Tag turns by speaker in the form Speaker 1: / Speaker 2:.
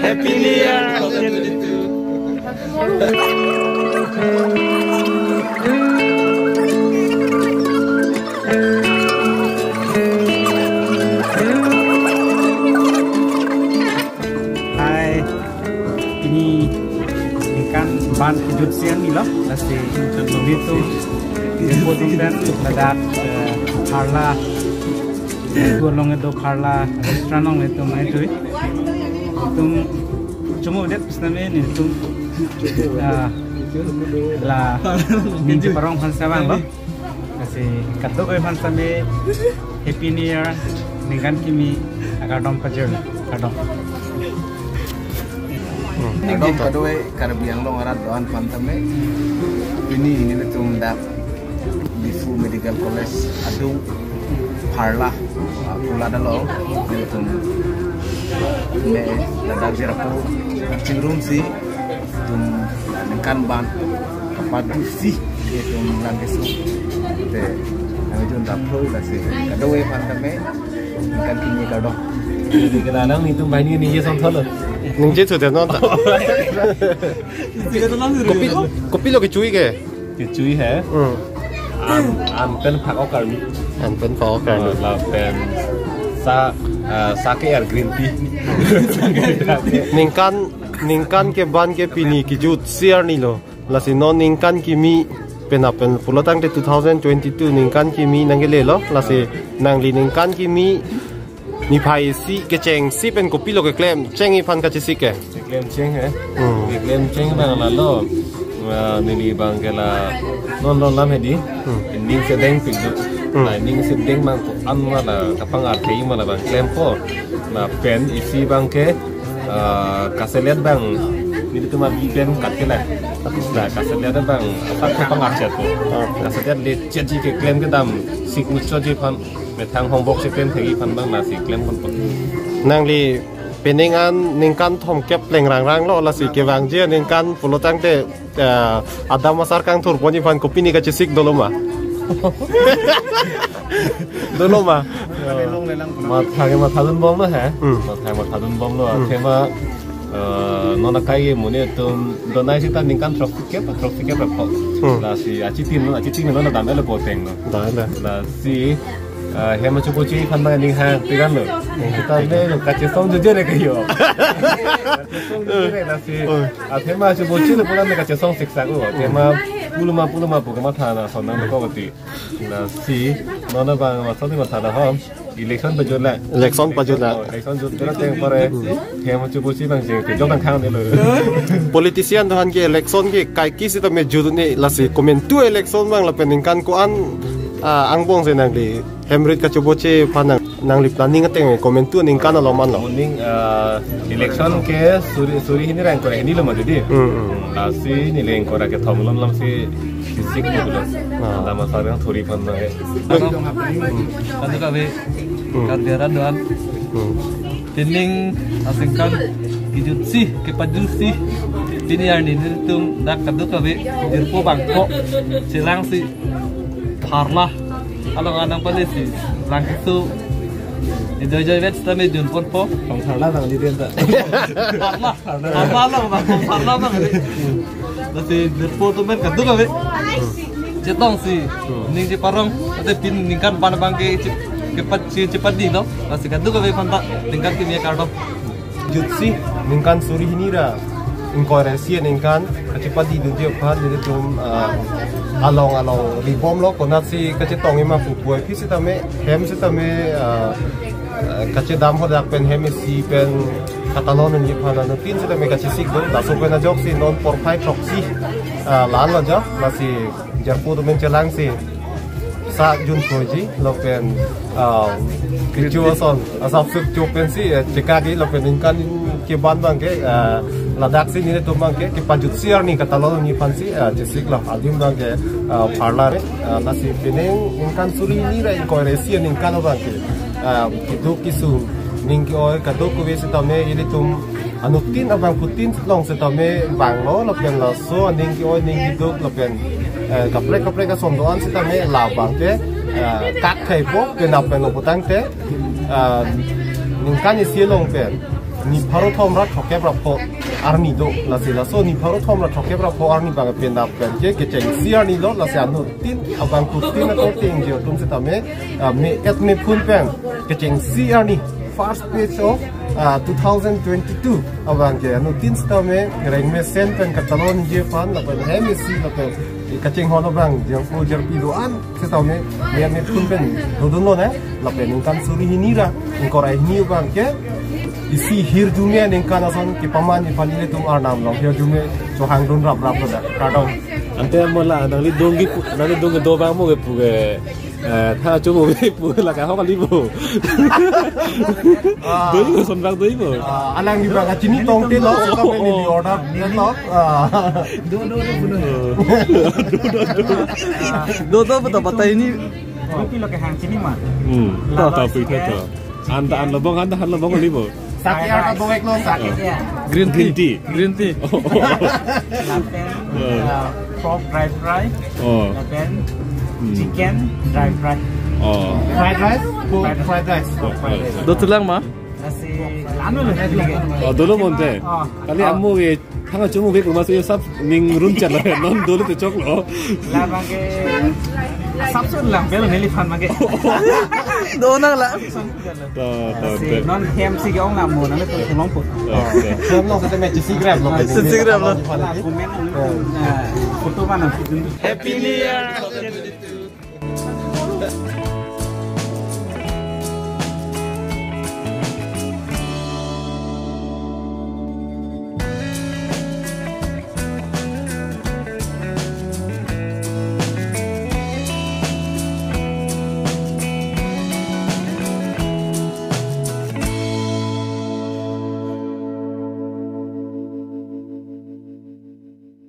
Speaker 1: Happy New Year. Hai, ini ikan ban kejutan ni loh, nasi itu potong dan ledak karla, gorong itu karla, restoran itu mai tu, itu cuma udah pesname ni itu lah minji parong pansabang loh, nasi kado kau pansame Happy New Year, dengan kimi agak dom pajer, kadom.
Speaker 2: Kadom kadoi karbiang long arat doan pantame ini tu mendak Bifu Medical College adu parla pula dalo itu me dadak jerapu cingrum si tum kan ban kapadu si itu langkesu te kami jun dapur kasi kadoi pantame kan kini kadom
Speaker 3: kadang itu main ini je sonthol
Speaker 4: Ningje tu dah nonton. Kopi lo kecuy ke?
Speaker 3: Kecuy he. An pen pak okar ni.
Speaker 4: An pen pak okar ni.
Speaker 3: La pen sake air green tea.
Speaker 4: Ningkan ke ban ke pini kijut siar ni lo. La si non ningkan kimi pen pulatang de 2022 ningkan kimi nanggele lo. La si nang li ningkan kimi ni pai si ke cheng si pen kopi lo ke klem cheng I pan ka chi si ke
Speaker 3: klem cheng he klem cheng bang la lo ni bang ke la non lam he di ning se deng pik du la ning se deng mang ko an ma la kapang ar thei ma la bang klem po na pen isi bang ke kaselet bang ni tu ma bi pen kat ke la kaselet bang tak kapang ar chat ko kaselet le chet ji ke klem ke dam signature ji pan Metang Hongbok sistem thegi pan bang nasi klem pun pun.
Speaker 4: Nang li peningan ningkan thom kep leng rang lo la si ke wang je ningkan pulotang te ada masar kang tur poni pan kopi ni ka chisik doloma. Doloma.
Speaker 3: Ma thadun bom lo he. Ma thadun bom lo thema nona kai mune tum donai sita ningkan trofike pa la si achi tin no na damele poteng no. La si hema chupo chi khan ma ning ha tigan lo ta ne lo ka che song je ne ke yo la si a hema chupo chi lo pula ne ka che song siksa go hema puluma pu ka ma tha na son nang ko ti la si no na ba ma so ti ma tha da hom election pa jona election jona teng pare hema chupo chi bang je ke jong tang khang ne lo
Speaker 4: politician dohan ke election ke kai ki si ta me judu ni la si comment tu election bang la peningkan ko an angbong se nang li hemrit ka chuboche panang nang li planning ateng comment tu ning kana lo man lo
Speaker 3: ning election ke suri hini rang kore ni lo ma di si ni leng kora ke thomlom lam si sik ni bulo da ma sa rang thori pan na he
Speaker 1: anu ka be kardiara doan tining asingkan kijut si ke padu si tini arni tum dak kadu ka be dirpo bangko silang si parla along anang polisi langsu joy vet stame jun pon poong
Speaker 3: parla bang di ta
Speaker 1: parla bang nasi dirpo tu men kadu ka be cetong si ning ji parong ate pin ningkan ban bang ke pat cepat di no nasi kadu ka be panta tingkat kimia kardo
Speaker 4: jutsi ningkan suri hinira inkorensi ningkan cepat di dunia pan di tum along ribom lo konat si kacetong ima pupuai phi sitame hem sitame kace dam hodak pen hem si pen katalon ni phana no tin sitame kace sik do da so pen jok si non por phai proxy lan lo ja la si jarpu do men chelang si sa jun proji lo pen kichuo son asap sup chu pen si chekagi lo pen inkan ke ban bang ke ladak si ni to bang ke pajut siar ni katalon ni pansi jesik la adim bang ke parla re la si peneng inkan suri ni ra inkoeresi inkan bang ke kidu kisu ning ke oi kadok ko wesi tame ili tum anutin abang putin long se tame bang lo pen la so ning ke oi ning kiduk lo pen kaprek ka som doan se tame la bang ke kak thai pok ke na pen lo putang te ning kan isi long pen ni baru thom rat thoke brapo arni do la se la so ni baru thom rat thoke brapo arni bang penda pen ke cheng si arni lo la se anu tin abang ku tin ko ting je tum se tame me et me phun pen ke cheng si arni first page of 2022 abang ke anu tin stame reng me sen pen ka talon je fan la pen he me si la pen kacing hono bang jang pu jar pidoan se tame me phun pen do no ne la pen kan suri hinira korai ni bang ke isi hir dunia nengkan asan ki paman ni panile tum arnam long hir dunia so hangdun rap rap da kadang
Speaker 3: ante mola nangli dongi do bang mo ge pu ge tha chu mo ge pu la ka ho ka li bo doi ko son bang doi bo
Speaker 4: alang di bang chini tong te lo so ka ni order ni lo
Speaker 1: do betul betul ini
Speaker 5: Tapi lo ke hang sini mah.
Speaker 3: ta pi the to anta an lobong li bo
Speaker 4: sakit apa bowek lo sakit
Speaker 5: Ya.
Speaker 1: green tea.
Speaker 5: Lapen pork dry fry.
Speaker 3: oh
Speaker 5: Lapen chicken dry fry.
Speaker 3: oh
Speaker 4: fried rice fried rice
Speaker 1: Do tulang mah?
Speaker 5: Nasi anu lo lagi.
Speaker 3: oh dolo monte kali ammo ge thanga chumu ge kuma se sab ning run chan la non dolo te chok lo
Speaker 5: La bangke sabsun lang belo neli fan bangke.
Speaker 1: Do nang lah.
Speaker 5: Si non hem si ge ong la mo nang tu long put.
Speaker 3: okay
Speaker 4: Jam lo se te me chisi grab lo
Speaker 1: Chisi grab lo.
Speaker 5: Komen foto mana?
Speaker 1: Happy New Year.